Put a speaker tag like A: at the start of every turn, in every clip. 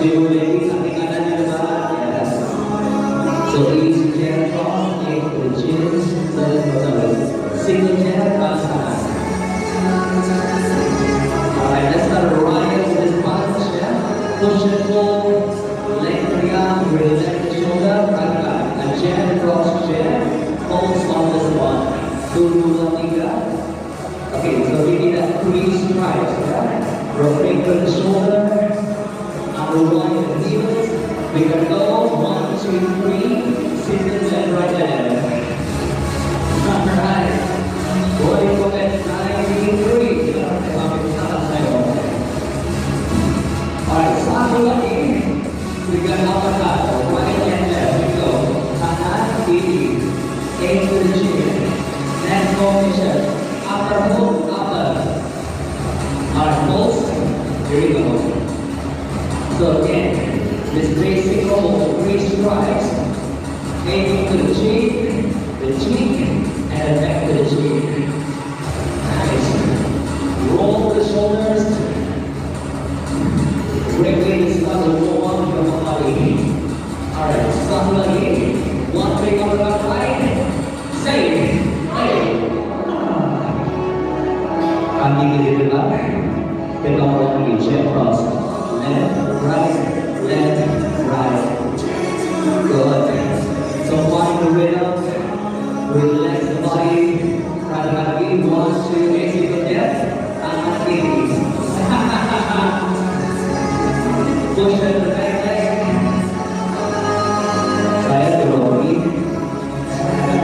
A: you ladies, I think I done it about. Yes. So easy chair cross, take the chins, single chair cross side. Alright, let's start right with this punch, yeah? Push and pull, leg to the arm, relax the shoulder, right back. A chair cross chair, holds on this one. Dulu tiga. Okay, so we need a 3 strikes, yeah? Rotate to the shoulder. Number 1 in the heels. We can go 1, 2, 3. Single and right hand. Alright. Body focus 93. Alright, satu lagi. We got uppercut. Right and left. We go. Kanan, kiri. Take to the chin. Next formation. Upper hook, upper. Alright, pulse. Here we go. So again, this basic hold, 3 strikes. Aiming to the cheek, and back to the cheek. Nice. Roll the shoulders. Quickly start to roll on your body. Alright, start again. One big uppercut right. Save. Kaki kiri depan. Kita mulai lagi chair cross. Left, right. Good. So find the rhythm. Relax the body. Right lagi. 1, 2, exit the depth. Tangan kiri. Push to the back leg. Saya turun.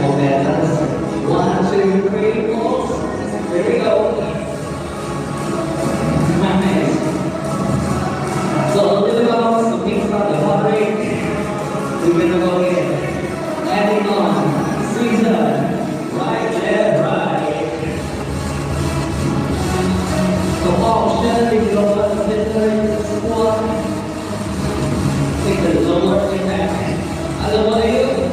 A: Go balance. 1, 2, 3, pulse. Here we go. Nice. So a little bit of the things about the heart rate. We're gonna go in. Adding on. Caesar. Right, left, right. So option, if you don't want to sit there, squat. Take the lower impact. Otherwise,